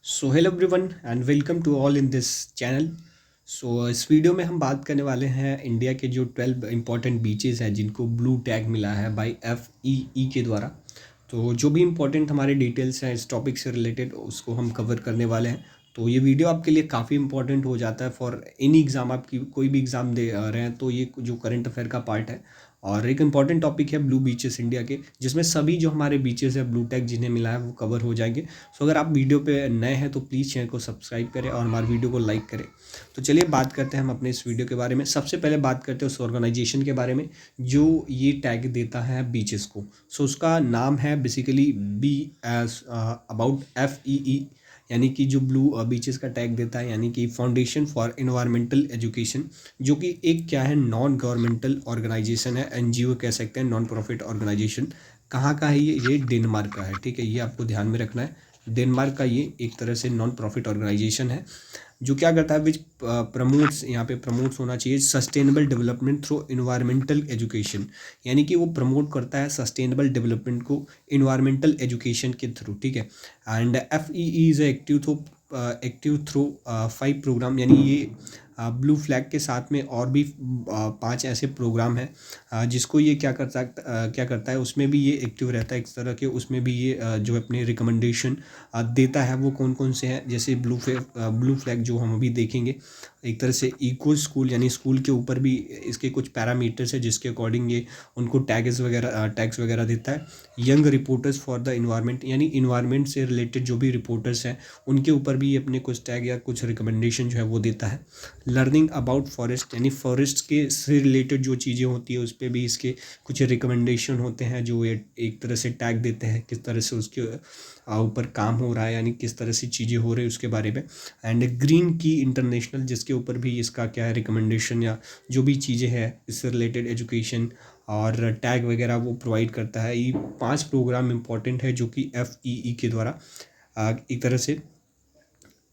So hello everyone and welcome to all in this channel. So इस video में हम बात करने वाले हैं इंडिया के जो 12 इंपॉर्टेंट बीचेस हैं जिनको ब्लू टैग मिला है बाय FEE के द्वारा। तो जो भी इंपॉर्टेंट हमारे डिटेल्स हैं इस टॉपिक से रिलेटेड उसको हम कवर करने वाले हैं। तो ये वीडियो आपके लिए काफ़ी इंपॉर्टेंट हो जाता है फॉर एनी एग्ज़ाम। आपकी कोई भी एग्ज़ाम दे रहे हैं तो ये जो करंट अफेयर का पार्ट है। और एक इम्पॉर्टेंट टॉपिक है ब्लू बीचेस इंडिया के, जिसमें सभी जो हमारे बीचेस है ब्लू टैग जिन्हें मिला है वो कवर हो जाएंगे। सो अगर आप वीडियो पे नए हैं तो प्लीज़ चैनल को सब्सक्राइब करें और हमारे वीडियो को लाइक करें। तो चलिए बात करते हैं हम अपने इस वीडियो के बारे में। सबसे पहले बात करते हैं उस ऑर्गेनाइजेशन के बारे में जो ये टैग देता है बीचेस को। सो उसका नाम है basically B S about FEE, यानी कि जो ब्लू बीचेस का टैग देता है, यानी कि फाउंडेशन फॉर एनवायरमेंटल एजुकेशन, जो कि एक क्या है, नॉन गवर्नमेंटल ऑर्गेनाइजेशन है, NGO कह सकते हैं, नॉन प्रॉफिट ऑर्गेनाइजेशन। कहाँ का है ये डेनमार्क का है। ठीक है, ये आपको ध्यान में रखना है। डेनमार्क का ये एक तरह से नॉन प्रॉफिट ऑर्गेनाइजेशन है जो क्या करता है, विच प्रमोट्स, यहाँ पे प्रमोट्स होना चाहिए sustainable development through environmental education, यानी कि वो प्रमोट करता है सस्टेनेबल डेवलपमेंट को इन्वायरमेंटल एजुकेशन के थ्रू। ठीक है, and FEE is active through 5 programme, यानी ये ब्लू फ्लैग के साथ में और भी 5 ऐसे प्रोग्राम हैं जिसको ये क्या करता है, उसमें भी ये एक्टिव रहता है इस तरह के। उसमें भी ये जो अपने रिकमेंडेशन देता है वो कौन कौन से हैं, जैसे ब्लू फ्लैग जो हम अभी देखेंगे। एक तरह से इको स्कूल, यानी स्कूल के ऊपर भी इसके कुछ पैरामीटर्स है जिसके अकॉर्डिंग ये उनको टैग्स वगैरह देता है। Young reporters for the environment, यानी इन्वायरमेंट से रिलेटेड जो भी रिपोर्टर्स हैं उनके ऊपर भी ये अपने कुछ टैग या कुछ रिकमेंडेशन जो है वो देता है। लर्निंग अबाउट फॉरेस्ट, यानी फॉरेस्ट के से रिलेटेड जो चीज़ें होती है उस पर भी इसके कुछ रिकमेंडेशन होते हैं जो ये एक तरह से टैग देते हैं किस तरह से उसके ऊपर काम हो रहा है, यानी किस तरह से चीज़ें हो रही है उसके बारे में। एंड ग्रीन की इंटरनेशनल, जिसके ऊपर भी इसका क्या है, रिकमेंडेशन या जो भी चीज़ें हैं इससे रिलेटेड एजुकेशन और टैग वगैरह वो प्रोवाइड करता है। ये 5 प्रोग्राम इंपॉर्टेंट है जो कि FEE के द्वारा एक तरह से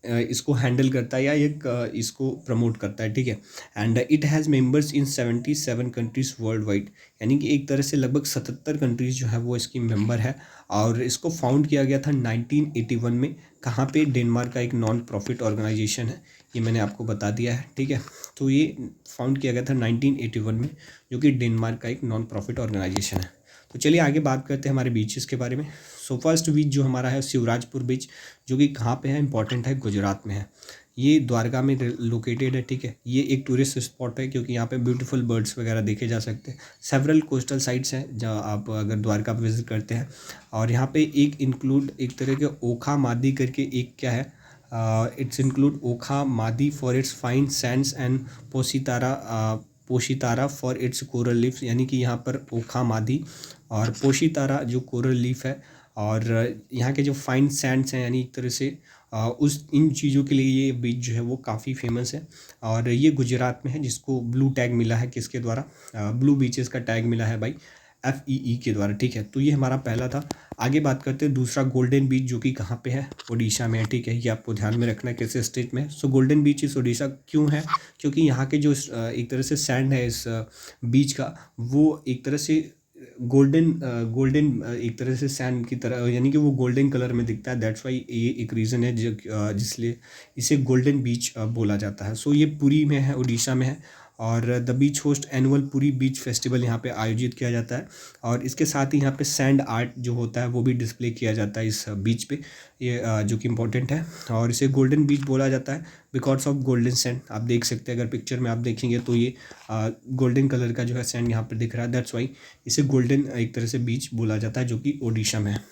इसको हैंडल करता है या एक इसको प्रमोट करता है। ठीक है, and it has members in 77 countries world wide, यानी कि एक तरह से लगभग 77 कंट्रीज़ जो है वो इसकी मेंबर है। और इसको फाउंड किया गया था 1981 में। कहाँ पे? डेनमार्क का एक नॉन प्रॉफिट ऑर्गेनाइजेशन है, ये मैंने आपको बता दिया है। ठीक है, तो ये फाउंड किया गया था 1981 में, जो कि डेनमार्क का एक नॉन प्रॉफिट ऑर्गेनाइजेशन है। तो चलिए आगे बात करते हैं हमारे बीचेस के बारे में। सो फर्स्ट बीच जो हमारा है शिवराजपुर बीच, जो कि कहाँ पे है, इंपॉर्टेंट है, गुजरात में है। ये द्वारका में लोकेटेड है। ठीक है, ये एक टूरिस्ट स्पॉट है क्योंकि यहाँ पे ब्यूटीफुल बर्ड्स वगैरह देखे जा सकते हैं। सेवरल कोस्टल साइट्स हैं जहाँ आप अगर द्वारका विजिट करते हैं। और यहाँ पे एक इंक्लूड एक तरह के ओखा मादी करके एक क्या है, its include Okha Madhi for its fine sands and Poshitara for its coral reef, यानी कि यहाँ पर ओखा मादी और पोशीतारा जो कोरल लीफ है और यहाँ के जो फाइन सैंड्स हैं, यानी एक तरह से उस इन चीज़ों के लिए ये बीच जो है वो काफ़ी फेमस है। और ये गुजरात में है, जिसको ब्लू टैग मिला है किसके द्वारा, ब्लू बीचेस का टैग मिला है भाई FEE के द्वारा। ठीक है, तो ये हमारा पहला था। आगे बात करते हैं दूसरा, गोल्डन बीच, जो कि कहाँ पे है, उड़ीसा में है। ठीक है, ये आपको ध्यान में रखना है किस स्टेट में है। सो गोल्डन बीच इस उड़ीसा क्यों है, क्योंकि यहाँ के जो एक तरह से सैंड है इस बीच का, वो एक तरह से गोल्डन एक तरह से सैंड की तरह, यानी कि वो गोल्डन कलर में दिखता है। दैट्स वाई ये एक रीज़न है जिसलिए इसे गोल्डन बीच बोला जाता है। सो ये पुरी में है, उड़ीसा में है। और the beach host annual Puri beach festival यहाँ पे आयोजित किया जाता है। और इसके साथ ही यहाँ पे सैंड आर्ट जो होता है वो भी डिस्प्ले किया जाता है इस बीच पे, ये जो कि इम्पोर्टेंट है। और इसे गोल्डन बीच बोला जाता है बिकॉज ऑफ गोल्डन सैंड। आप देख सकते हैं, अगर पिक्चर में आप देखेंगे तो ये गोल्डन कलर का जो है सैंड यहाँ पर दिख रहा है। दैट्स वाई इसे गोल्डन एक तरह से बीच बोला जाता है, जो कि ओडिशा में है।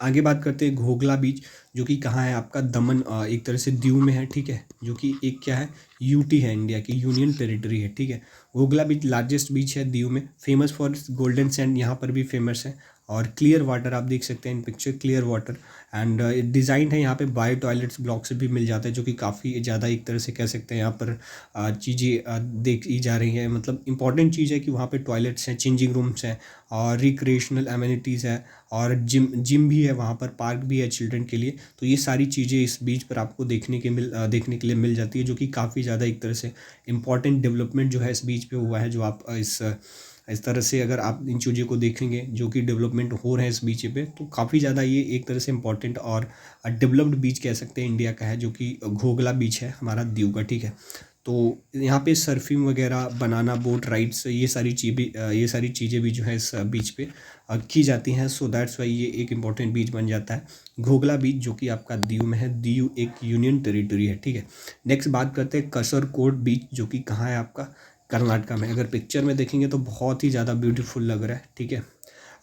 आगे बात करते हैं घोगला बीच, जो कि कहाँ है आपका, दमन, एक तरह से दीव में है। ठीक है, जो कि एक क्या है, UT है, इंडिया की यूनियन टेरिटरी है। ठीक है, घोगला बीच लार्जेस्ट बीच है दीव में, फेमस फॉर गोल्डन सैंड, यहाँ पर भी फेमस है। और क्लियर वाटर आप देख सकते हैं इन picture, clear water. And design है यहाँ पे बायो टॉयलेट्स ब्लॉक से भी मिल जाता है, जो कि काफ़ी ज़्यादा एक तरह से कह सकते हैं यहाँ पर चीज़ें देखी जा रही हैं। मतलब इंपॉर्टेंट चीज़ है कि वहाँ पे टॉयलेट्स हैं, चेंजिंग रूम्स हैं और रिक्रिएशनल एमिनिटीज़ है और जिम भी है वहाँ पर, पार्क भी है चिल्ड्रन के लिए। तो ये सारी चीज़ें इस बीच पर आपको देखने के लिए मिल जाती है, जो कि काफ़ी ज़्यादा एक तरह से इम्पॉर्टेंट डेवलपमेंट जो है इस बीच पे हुआ है, जो आप इस इस तरह से अगर आप इन चीज़ों को देखेंगे जो कि डेवलपमेंट हो रहे हैं इस बीच पे, तो काफ़ी ज़्यादा ये एक तरह से इंपॉर्टेंट और डेवलप्ड बीच कह सकते हैं इंडिया का है, जो कि घोघला बीच है हमारा दीव का, ठीक है। तो यहाँ पे सर्फिंग वगैरह, बनाना बोट राइड्स, ये सारी चीज़ें भी जो है इस बीच पे की जाती हैं। सो दैट्स वाई ये एक इम्पॉर्टेंट बीच बन जाता है घोघला बीच, जो कि आपका दीव में है। दीव एक यूनियन टेरिटरी है, ठीक है। नेक्स्ट बात करते हैं कसरकोड बीच, जो कि कहाँ है आपका कर्नाटका में। अगर पिक्चर में देखेंगे तो बहुत ही ज़्यादा ब्यूटीफुल लग रहा है, ठीक है।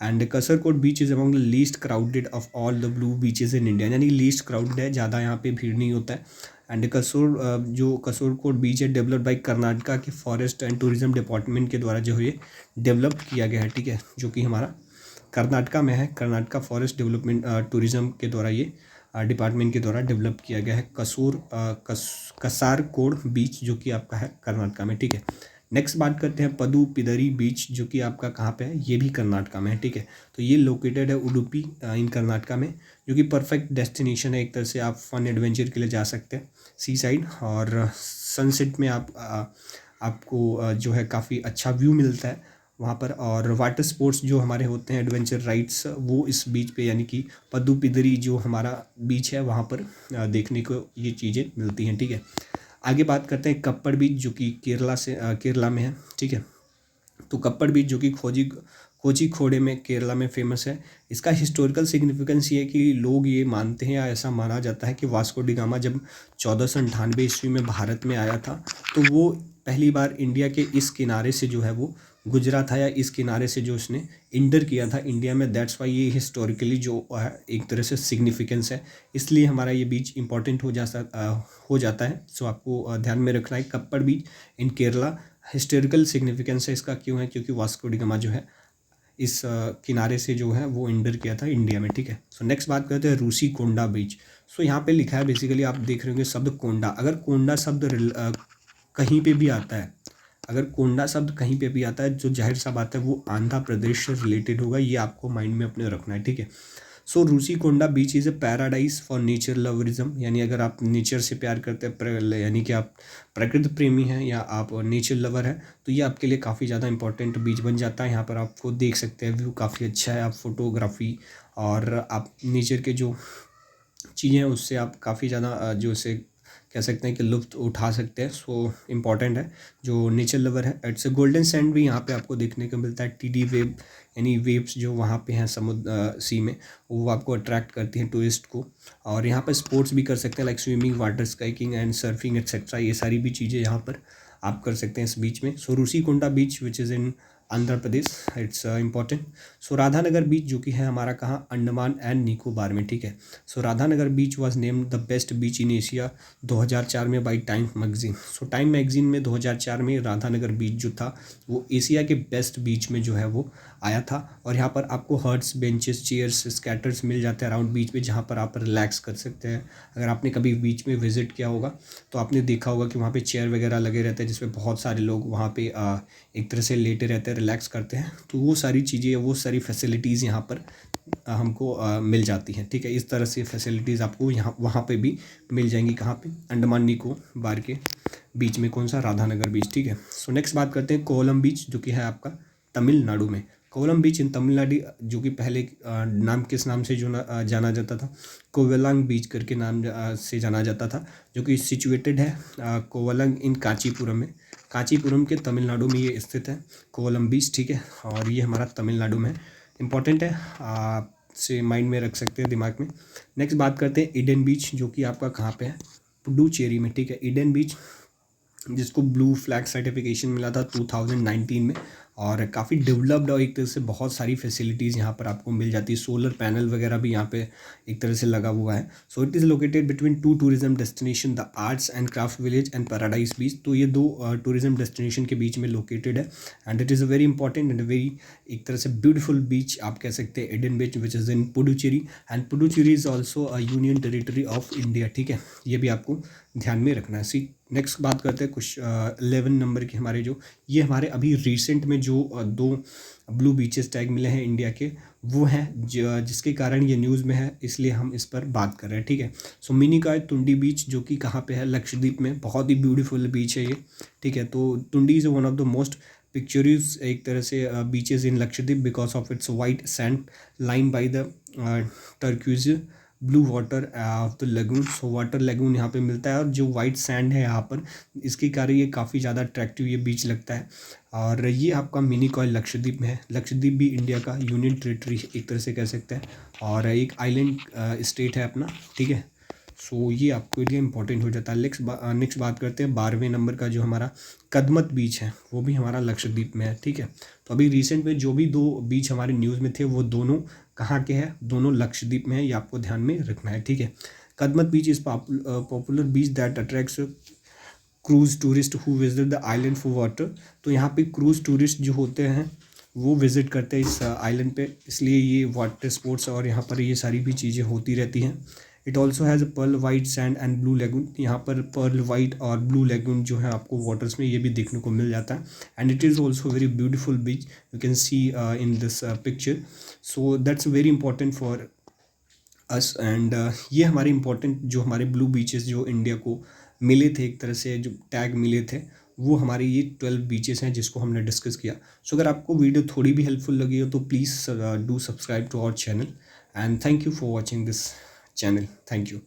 And Kasarkod beach is among the least crowded of all the blue beaches in India, यानी लीस्ट क्राउडेड है, ज़्यादा यहाँ पे भीड़ नहीं होता है। एंड जो कसरकोड बीच है डेवलप्ड बाई कर्नाटका के फॉरेस्ट एंड टूरिज्म डिपार्टमेंट के द्वारा जो है ये डेवलप किया गया है, ठीक है, जो कि हमारा कर्नाटका में है। कर्नाटका फॉरेस्ट डेवलपमेंट टूरिज्म के द्वारा ये डिपार्टमेंट के द्वारा डेवलप किया गया है कसारकोड बीच, जो कि आपका है कर्नाटका में, ठीक है। नेक्स्ट बात करते हैं पदुपिदरी बीच, जो कि आपका कहाँ पे है, ये भी कर्नाटका में है, ठीक है। तो ये लोकेटेड है उडुपी इन कर्नाटका में, जो कि परफेक्ट डेस्टिनेशन है। एक तरह से आप फन एडवेंचर के लिए जा सकते हैं सी साइड, और सनसेट में आपको जो है काफ़ी अच्छा व्यू मिलता है वहाँ पर। और वाटर स्पोर्ट्स जो हमारे होते हैं, एडवेंचर राइड्स, वो इस बीच पे यानी कि पदुपिदरी जो हमारा बीच है वहाँ पर देखने को ये चीज़ें मिलती हैं, ठीक है। आगे बात करते हैं कप्पड़ बीच, जो कि केरला में है, ठीक है। तो कप्पड़ बीच जो कि कोझिकोडे में केरला में फेमस है। इसका हिस्टोरिकल सिग्निफिकेंस ये है कि लोग ये मानते हैं या ऐसा माना जाता है कि वास्को डी गामा जब 1498 ईस्वी में भारत में आया था, तो वो पहली बार इंडिया के इस किनारे से जो है वो गुजरा था, या इस किनारे से जो उसने इंटर किया था इंडिया में। दैट्स वाई ये हिस्टोरिकली जो है एक तरह से सिग्निफिकेंस है, इसलिए हमारा ये बीच इंपॉर्टेंट हो जाता है। सो आपको ध्यान में रखना है कप्पड़ बीच इन केरला। हिस्टोरिकल सिग्निफिकेंस है इसका, क्यों है, क्योंकि वास्को डी गामा जो है इस किनारे से जो है वो इंटर किया था इंडिया में, ठीक है। सो नेक्स्ट बात करते हैं रूसी कोंडा बीच। सो यहाँ पे लिखा है, बेसिकली आप देख रहे होंगे शब्द कोंडा। अगर कोंडा शब्द कहीं पे भी आता है, अगर कोंडा शब्द कहीं पे भी आता है, जो जाहिर सा बात है वो आंध्र प्रदेश से रिलेटेड होगा, ये आपको माइंड में अपने रखना है, ठीक है। So Rushikonda beach is a paradise for nature lovers, यानी अगर आप नेचर से प्यार करते हैं, यानी कि आप प्रकृति प्रेमी हैं या आप नेचर लवर हैं, तो ये आपके लिए काफ़ी ज़्यादा इंपॉर्टेंट बीच बन जाता है। यहाँ पर आपको देख सकते हैं व्यू काफ़ी अच्छा है, आप फोटोग्राफी और आप नेचर के जो चीज़ें हैं उससे आप काफ़ी ज़्यादा जो से कह सकते हैं कि लुत्फ़ उठा सकते हैं। सो इम्पॉर्टेंट है जो नेचर लवर है। इट्स ए गोल्डन सैंड भी यहाँ पे आपको देखने को मिलता है। टीडी वेव यानी वेव्स जो वहाँ पे हैं समुद्र सी में, वो आपको अट्रैक्ट करती हैं टूरिस्ट को। और यहाँ पर स्पोर्ट्स भी कर सकते हैं like swimming, water स्काइकिंग and surfing etcetera, ये सारी भी चीज़ें यहाँ पर आप कर सकते हैं इस बीच में। So Rushikonda beach which is in Andhra Pradesh, its important. So Radhanagar beach जो कि है हमारा कहाँ, अंडमान एंड निकोबार में, ठीक है। So Radhanagar beach was named the best beach in Asia 2004 में by Time magazine. So Time magazine में 2004 में राधानगर बीच जो था वो एशिया के बेस्ट बीच में जो है वो आया था। और यहाँ पर आपको हर्ट्स, बेंचेस, चेयर्स, स्कैटर्स मिल जाते हैं अराउंड बीच में, जहाँ पर आप रिलैक्स कर सकते हैं। अगर आपने कभी बीच में विजिट किया होगा तो आपने देखा होगा कि वहाँ पे चेयर वगैरह लगे रहते हैं, जिसमें बहुत सारे लोग वहाँ पे एक तरह से लेटे रहते हैं, रिलैक्स करते हैं। तो वो सारी चीज़ें, वो सारी फैसिलिटीज़ यहाँ पर हमको मिल जाती हैं, ठीक है। इस तरह से फैसिलिटीज़ आपको यहाँ वहाँ पे भी मिल जाएंगी। कहाँ पे, अंडमान निकोबार के बीच में, कौन सा, राधानगर बीच, ठीक है। सो नेक्स्ट बात करते हैं कोवलम बीच जो कि है आपका तमिलनाडु में। कोवलम बीच इन तमिलनाडु, जो कि पहले नाम किस नाम से जाना जाता था, कोवलम बीच करके नाम से जाना जाता था, जो कि सिचुएटेड है कोवलम इन कांचीपुरम में। कांचीपुरम के तमिलनाडु में ये स्थित है कोवलम बीच, ठीक है। और ये हमारा तमिलनाडु में इम्पॉर्टेंट है, आप से माइंड में रख सकते हैं दिमाग में। नेक्स्ट बात करते हैं ईडन बीच जो कि आपका कहाँ पे है, पुडुचेरी में, ठीक है। ईडन बीच जिसको ब्लू फ्लैग सर्टिफिकेशन मिला था 2019 में, और काफ़ी डेवलप्ड और एक तरह से बहुत सारी फैसिलिटीज़ यहाँ पर आपको मिल जाती है। सोलर पैनल वगैरह भी यहाँ पे एक तरह से लगा हुआ है। So it is located between two tourism destination, the arts and craft village and paradise बीच। तो ये दो टूरिज्म डेस्टिनेशन के बीच में लोकेटेड है, and it is a very important and very एक तरह से ब्यूटीफुल बीच आप कह सकते हैं, Eden beach which is in Puducherry. And Puducherry is also a union territory of India, ठीक है। ये भी आपको ध्यान में रखना है। नेक्स्ट बात करते हैं कुछ 11 नंबर के हमारे जो, ये हमारे अभी रिसेंट में जो दो ब्लू बीचेस टैग मिले हैं इंडिया के, वो हैं जिसके कारण ये न्यूज़ में है, इसलिए हम इस पर बात कर रहे हैं, ठीक है। सो मिनिकॉय तुंडी बीच जो कि कहाँ पे है, लक्षद्वीप में, बहुत ही ब्यूटीफुल बीच है ये, ठीक है। तो Thundi is one of the most picturesque एक तरह से beaches in Lakshadweep because of its white sand line by the turquoise blue water of the lagoon. So water lagoon यहाँ पे मिलता है और जो वाइट सैंड है यहाँ पर, इसके कारण ये काफ़ी ज़्यादा अट्रैक्टिव ये बीच लगता है। और ये आपका मिनी कॉयल लक्षद्वीप में है। लक्षद्वीप भी इंडिया का यूनियन टेरिटरी एक तरह से कह सकते हैं और एक आइलैंड स्टेट है अपना, ठीक है। सो ये आपके लिए इंपॉर्टेंट हो जाता है। नेक्स्ट बात करते हैं 12वें नंबर का, जो हमारा कदमत बीच है वो भी हमारा लक्षद्वीप में है, ठीक है। तो अभी रिसेंट में जो भी 2 बीच हमारे न्यूज़ में थे वो दोनों कहाँ के हैं, दोनों लक्षद्वीप में है, ये आपको ध्यान में रखना है, ठीक है। Kadmat beach is popular beach that attracts cruise tourist who visit the island for water. तो यहाँ पे क्रूज़ टूरिस्ट जो होते हैं वो विज़िट करते हैं इस आइलैंड पे, इसलिए ये वाटर स्पोर्ट्स और यहाँ पर ये सारी भी चीज़ें होती रहती हैं। It also has a pearl white sand and blue lagoon. यहाँ पर पर्ल वाइट और ब्लू लेगून जो है आपको वाटर्स में ये भी देखने को मिल जाता है। And it is also very beautiful beach, you can see in this picture. So that's very important for us. And ये हमारे इंपॉर्टेंट जो हमारे ब्लू बीचेस जो इंडिया को मिले थे, एक तरह से जो टैग मिले थे, वो हमारे ये 12 बीचेस हैं जिसको हमने डिस्कस किया। सो अगर आपको वीडियो थोड़ी भी हेल्पफुल लगी हो तो please do subscribe to our channel and thank you for watching this channel. Thank you.